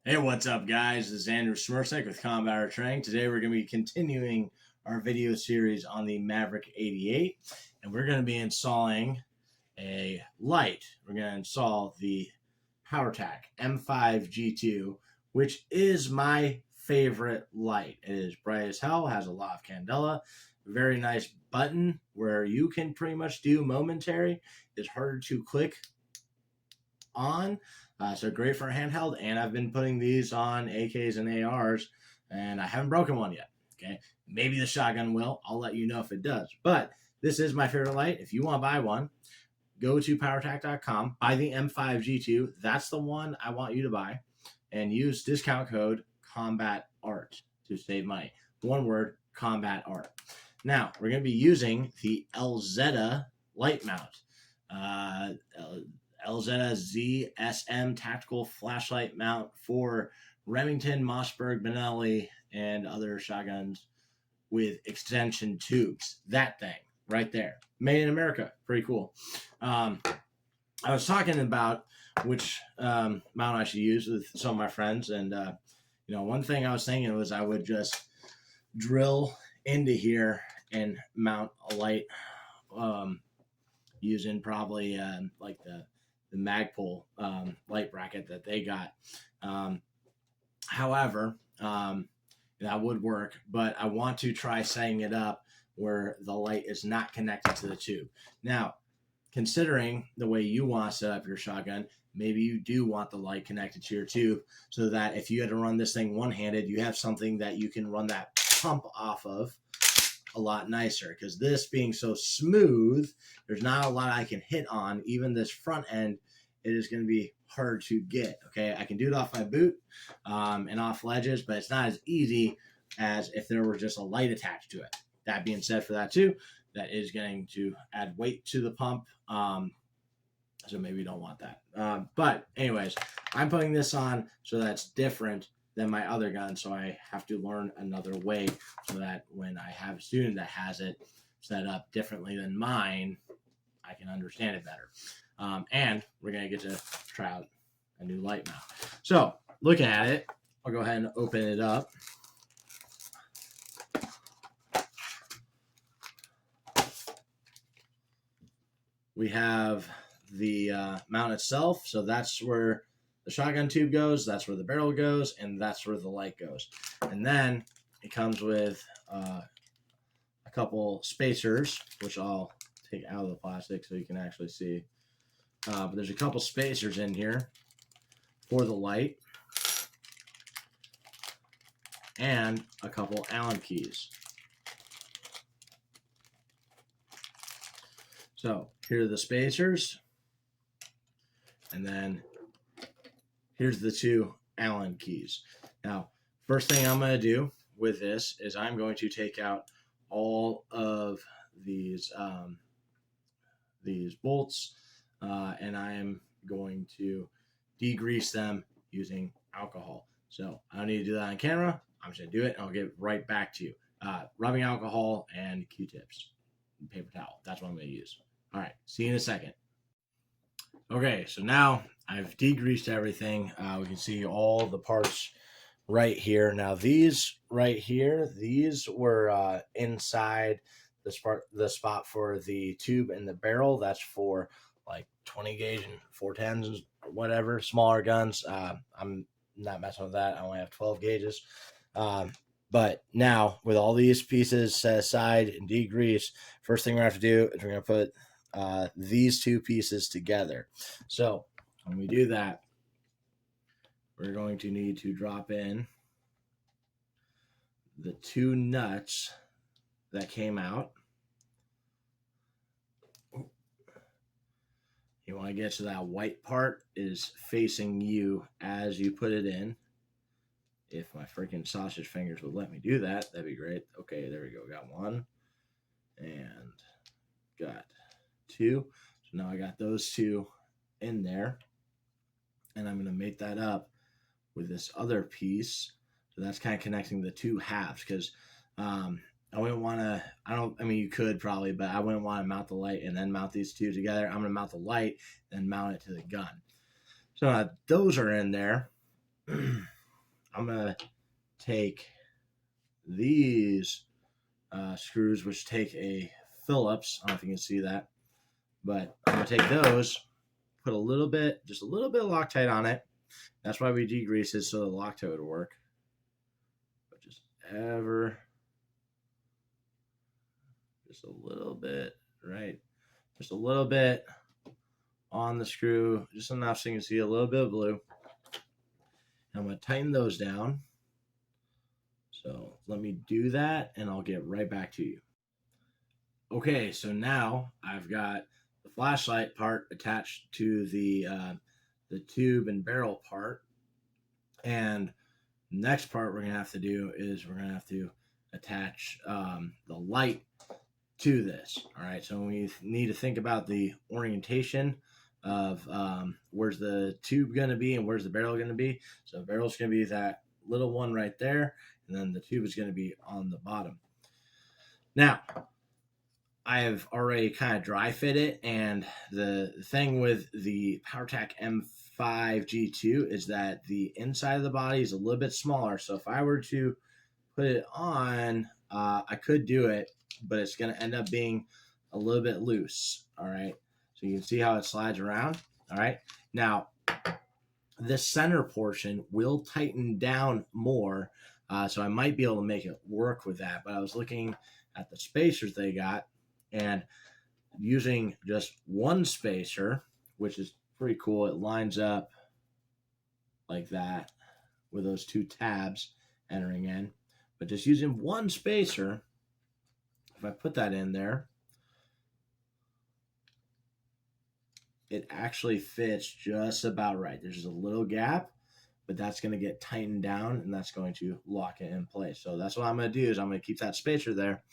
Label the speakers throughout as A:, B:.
A: Hey, what's up, guys? This is Andrew Smersek with Combat Artillery. Today, we're going to be continuing our video series on the Maverick 88, and we're going to be installing a light. We're going to install the PowerTac M5G2, which is my favorite light. It is bright as hell, has a lot of candela, very nice button where you can pretty much do momentary. It's harder to click on. So great for a handheld, and I've been putting these on AKs and ARs, and I haven't broken one yet. Okay, maybe the shotgun will. I'll let you know if it does. But this is my favorite light. If you want to buy one, go to powertac.com, buy the M5G2. That's the one I want you to buy, and use discount code COMBATART to save money. One word, Combat Art. Now, we're going to be using the Elzetta light mount. Elzetta ZSM tactical flashlight mount for Remington, Mossberg, Benelli, and other shotguns with extension tubes. That thing right there, made in America. Pretty cool. I was talking about which mount I should use with some of my friends, and one thing I was thinking was I would just drill into here and mount a light using probably like the Magpul light bracket that they got. However, that would work, but I want to try setting it up where the light is not connected to the tube. Now, considering the way you want to set up your shotgun, maybe you do want the light connected to your tube so that if you had to run this thing one-handed, you have something that you can run that pump off of a lot nicer, because this being so smooth, there's not a lot I can hit on. Even this front end, it is going to be hard to get. Okay, I can do it off my boot and off ledges, but it's not as easy as if there were just a light attached to it. That being said, for that too, that is going to add weight to the pump, so maybe you don't want that. But anyways, I'm putting this on so that's different than my other gun, so I have to learn another way so that when I have a student that has it set up differently than mine, I can understand it better. And we're going to get to try out a new light mount. So looking at it, I'll go ahead and open it up. We have the mount itself, so that's where the shotgun tube goes, that's where the barrel goes, and that's where the light goes. And then it comes with a couple spacers, which I'll take out of the plastic so you can actually see. But there's a couple spacers in here for the light, and a couple Allen keys. So here are the spacers, and then here's the two Allen keys. Now, first thing I'm going to do with this is I'm going to take out all of these bolts, and I am going to degrease them using alcohol. So I don't need to do that on camera. I'm just going to do it, and I'll get right back to you. Rubbing alcohol and Q-tips and paper towel. That's what I'm going to use. All right, see you in a second. Okay, so now I've degreased everything. We can see all the parts right here. Now these right here, these were inside the spot for the tube and the barrel. That's for like 20 gauge and 410s or whatever, smaller guns. I'm not messing with that. I only have 12 gauges. But now with all these pieces set aside and degreased, first thing we're going to have to do is we're going to put these two pieces together. So when we do that, we're going to need to drop in the two nuts that came out. You want to get so that white part is facing you as you put it in. If my freaking sausage fingers would let me do that, that'd be great. Okay, there we go. Got one and got two. So now I got those two in there, and I'm going to make that up with this other piece. So that's kind of connecting the two halves, because I wouldn't want to, I mean, you could probably, but I wouldn't want to mount the light and then mount these two together. I'm going to mount the light and mount it to the gun. So those are in there. I'm going to take these screws, which take a Phillips. I don't know if you can see that, but I'm going to take those, put a little bit, just a little bit of Loctite on it. That's why we degrease it, so the Loctite would work. But just a little bit, right? Just a little bit on the screw, just enough so you can see a little bit of blue. I'm going to tighten those down. So let me do that, and I'll get right back to you. Okay, so now I've got the flashlight part attached to the tube and barrel part, and the next part we're gonna have to do is we're gonna have to attach the light to this. All right, so we need to think about the orientation of where's the tube gonna be and where's the barrel gonna be. So the barrel's gonna be that little one right there, and then the tube is gonna be on the bottom. Now, I have already kind of dry fit it, and the thing with the PowerTac M5 G2 is that the inside of the body is a little bit smaller. So if I were to put it on, I could do it, but it's going to end up being a little bit loose. All right. So you can see how it slides around. All right. Now, this center portion will tighten down more. So I might be able to make it work with that. But I was looking at the spacers they got, and using just one spacer, which is pretty cool. It lines up like that with those two tabs entering in. But just using one spacer, if I put that in there, it actually fits just about right. There's just a little gap, but that's going to get tightened down, and that's going to lock it in place. So that's what I'm going to do is I'm going to keep that spacer there,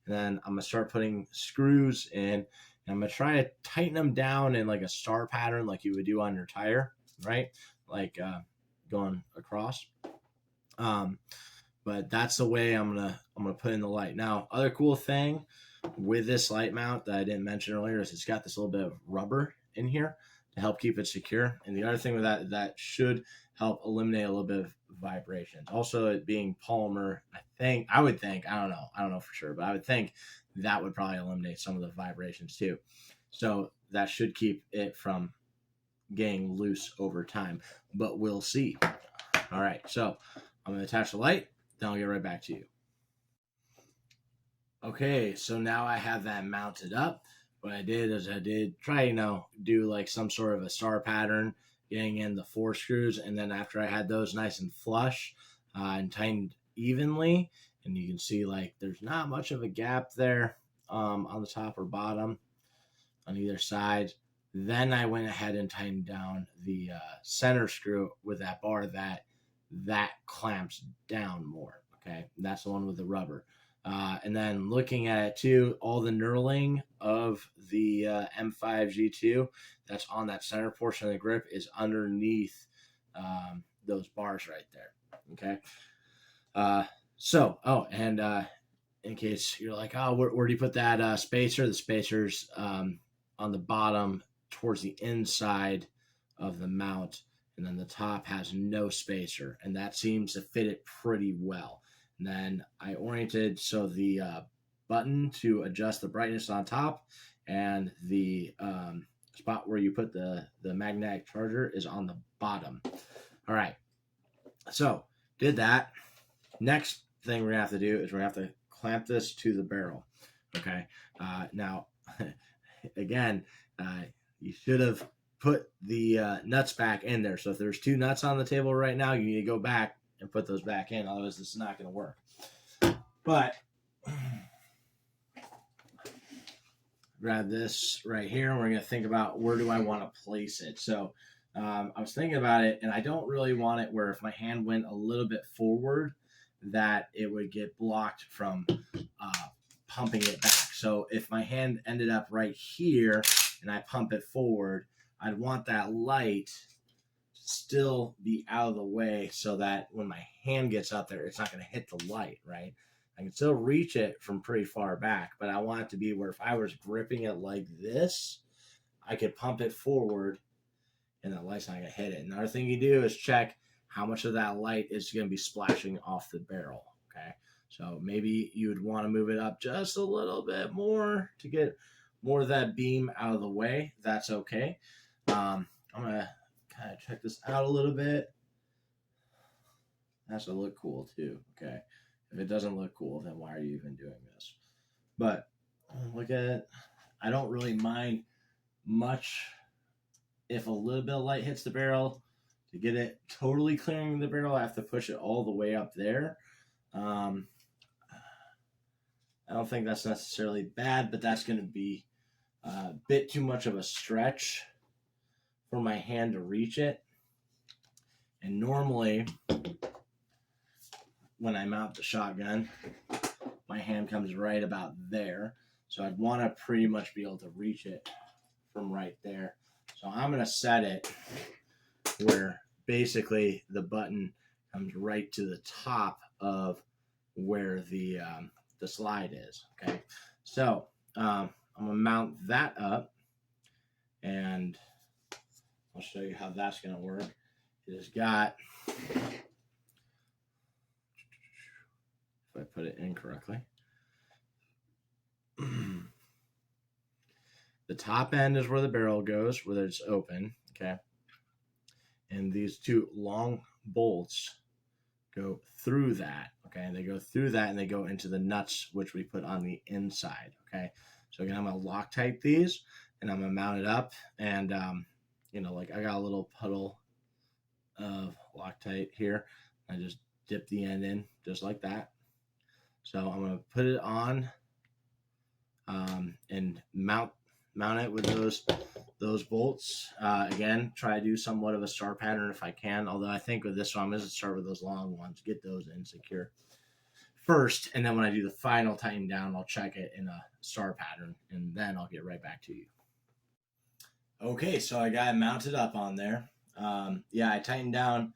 A: and then I'm going to start putting screws in, and I'm going to try to tighten them down in like a star pattern like you would do on your tire, right? Like going across. But that's the way I'm gonna put in the light. Now, other cool thing with this light mount that I didn't mention earlier is it's got this little bit of rubber in here to help keep it secure. And the other thing with that should help eliminate a little bit of vibrations. Also, it being polymer, I would think, I don't know for sure, but I would think that would probably eliminate some of the vibrations too. So that should keep it from getting loose over time, but we'll see. All right, so I'm gonna attach the light, then I'll get right back to you. Okay, so now I have that mounted up. What I did is I did try, do like some sort of a star pattern, getting in the 4 screws, and then after I had those nice and flush and tightened evenly, and you can see like there's not much of a gap there on the top or bottom on either side. Then I went ahead and tightened down the center screw with that bar that clamps down more. Okay, and that's the one with the rubber. And then looking at it too, all the knurling of the M5 G2 that's on that center portion of the grip is underneath those bars right there. Okay. In case you're like, oh, where do you put that spacer? The spacer's on the bottom towards the inside of the mount, and then the top has no spacer, and that seems to fit it pretty well. And then I oriented so the button to adjust the brightness on top, and the spot where you put the magnetic charger is on the bottom. All right, so did that. Next thing we're gonna have to do is we're gonna have to clamp this to the barrel. Okay, now again, you should have put the nuts back in there. So if there's 2 nuts on the table right now, you need to go back and put those back in. Otherwise, this is not going to work. But grab this right here, and we're going to think about where do I want to place it. So I was thinking about it, and I don't really want it where if my hand went a little bit forward, that it would get blocked from pumping it back. So if my hand ended up right here and I pump it forward, I'd want that light still be out of the way so that when my hand gets up there, it's not going to hit the light, right? I can still reach it from pretty far back, but I want it to be where if I was gripping it like this, I could pump it forward and the light's not going to hit it. Another thing you do is check how much of that light is going to be splashing off the barrel. Okay, so maybe you would want to move it up just a little bit more to get more of that beam out of the way. That's okay. I'm gonna kind of check this out a little bit. Has to look cool too. Okay, if it doesn't look cool, then why are you even doing this? But look at it. I don't really mind much if a little bit of light hits the barrel. To get it totally clearing the barrel, I have to push it all the way up there. I don't think that's necessarily bad, but that's going to be a bit too much of a stretch for my hand to reach it. And normally, when I mount the shotgun, my hand comes right about there. So I'd want to pretty much be able to reach it from right there. So I'm going to set it where basically the button comes right to the top of where the slide is. Okay, so I'm gonna mount that up, and I'll show you how that's gonna work. It has got, if I put it in correctly, the top end is where the barrel goes, where it's open. Okay, and these two long bolts go through that. Okay, they go through that and they go into the nuts, which we put on the inside. Okay, so again, I'm gonna Loctite these and I'm gonna mount it up, and like I got a little puddle of Loctite here. I just dip the end in just like that. So I'm gonna put it on and mount it with those bolts. Again, try to do somewhat of a star pattern if I can, although I think with this one I'm going to start with those long ones, get those in secure first, and then when I do the final tighten down, I'll check it in a star pattern, and then I'll get right back to you. Okay, so I got it mounted up on there. I tightened down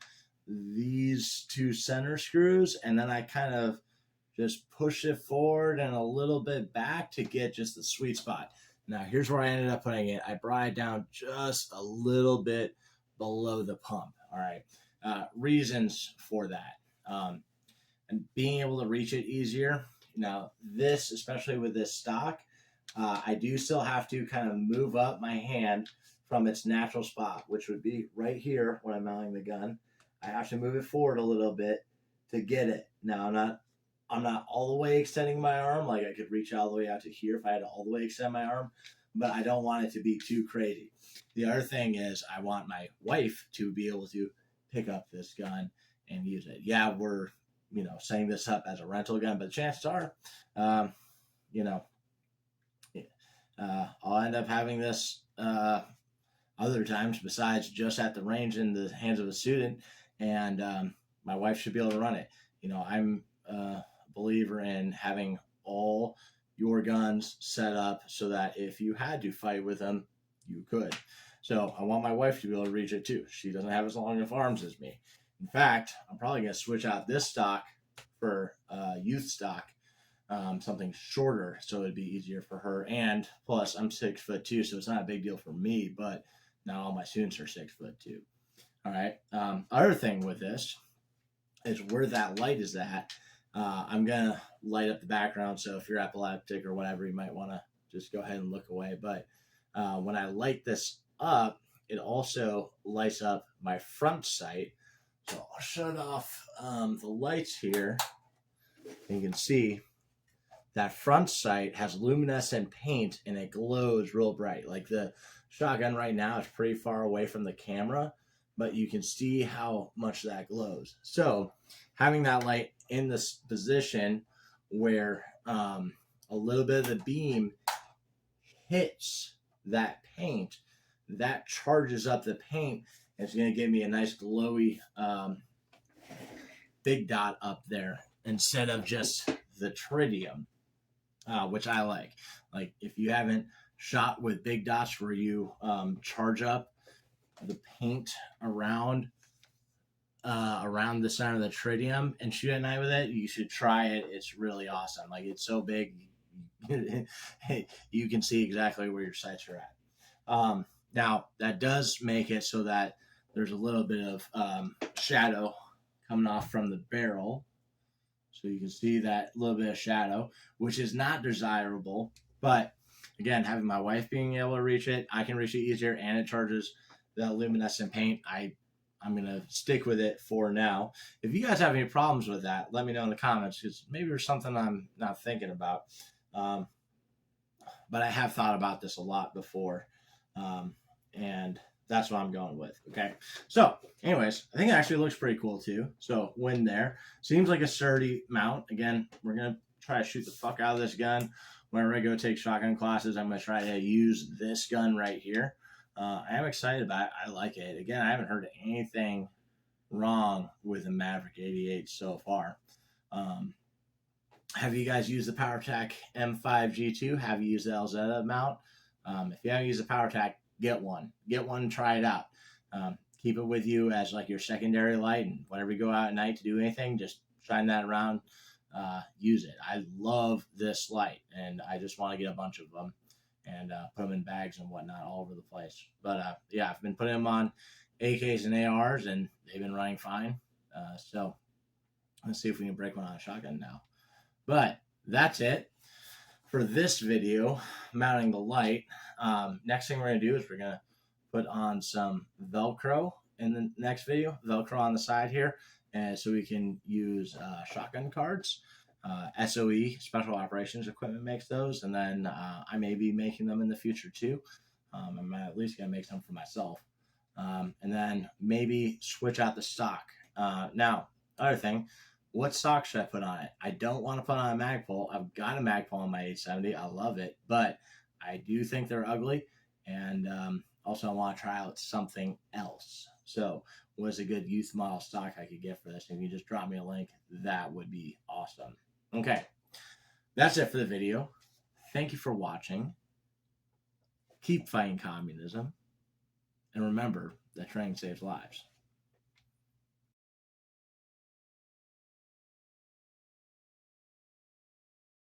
A: these two center screws, and then I kind of just push it forward and a little bit back to get just the sweet spot. Now, here's where I ended up putting it. I brought it down just a little bit below the pump. All right. Reasons for that. And being able to reach it easier. Now, this, especially with this stock, I do still have to kind of move up my hand from its natural spot, which would be right here when I'm mounting the gun. I have to move it forward a little bit to get it. Now, I'm not all the way extending my arm. Like I could reach all the way out to here if I had to all the way extend my arm, but I don't want it to be too crazy. The other thing is I want my wife to be able to pick up this gun and use it. Yeah, we're, setting this up as a rental gun, but chances are, I'll end up having this other times besides just at the range in the hands of a student, and my wife should be able to run it. I'm believer in having all your guns set up so that if you had to fight with them, you could. So I want my wife to be able to reach it too. She doesn't have as long of arms as me. In fact, I'm probably going to switch out this stock for youth stock, something shorter, so it'd be easier for her. And plus, I'm 6'2", so it's not a big deal for me, but not all my students are 6'2". All right. Other thing with this is where that light is at. I'm going to light up the background, so if you're epileptic or whatever, you might want to just go ahead and look away. But when I light this up, it also lights up my front sight. So I'll shut off the lights here. And you can see that front sight has luminescent paint, and it glows real bright. Like the shotgun right now is pretty far away from the camera, but you can see how much that glows. So having that light in this position where a little bit of the beam hits that paint, that charges up the paint, and it's going to give me a nice glowy big dot up there instead of just the tritium, which I like. Like if you haven't shot with big dots where you charge up the paint around the center of the tritium and shoot at night with it, you should try it. It's really awesome. Like it's so big, you can see exactly where your sights are at. Now that does make it so that there's a little bit of shadow coming off from the barrel. So you can see that little bit of shadow, which is not desirable. But again, having my wife being able to reach it, I can reach it easier, and it charges the luminescent paint. I'm going to stick with it for now. If you guys have any problems with that, let me know in the comments, because maybe there's something I'm not thinking about. But I have thought about this a lot before. And that's what I'm going with. Okay. So anyways, I think it actually looks pretty cool too. So wind there. Seems like a sturdy mount. Again, we're going to try to shoot the fuck out of this gun. Whenever I go take shotgun classes, I'm going to try to use this gun right here. I am excited about it. I like it. Again, I haven't heard anything wrong with the Maverick 88 so far. Have you guys used the PowerTac M5G2? Have you used the LZ mount? If you haven't used the PowerTac, get one. Get one and try it out. Keep it with you as like your secondary light, and whenever you go out at night to do anything, just shine that around. Use it. I love this light, and I just want to get a bunch of them and put them in bags and whatnot all over the place. But yeah, I've been putting them on AKs and ARs, and they've been running fine. So let's see if we can break one on a shotgun now. But that's it for this video, mounting the light. Next thing we're going to do is we're going to put on some Velcro in the next video, Velcro on the side here, and so we can use shotgun cards. SOE, Special Operations Equipment, makes those, and then I may be making them in the future too. I'm at least going to make some for myself. And then maybe switch out the stock. Now, other thing, what stock should I put on it? I don't want to put on a Magpul. I've got a Magpul on my 870. I love it, but I do think they're ugly, and also I want to try out something else. So what is a good youth model stock I could get for this? If you just drop me a link, that would be awesome. Okay, that's it for the video. Thank you for watching. Keep fighting communism. And remember that training saves lives.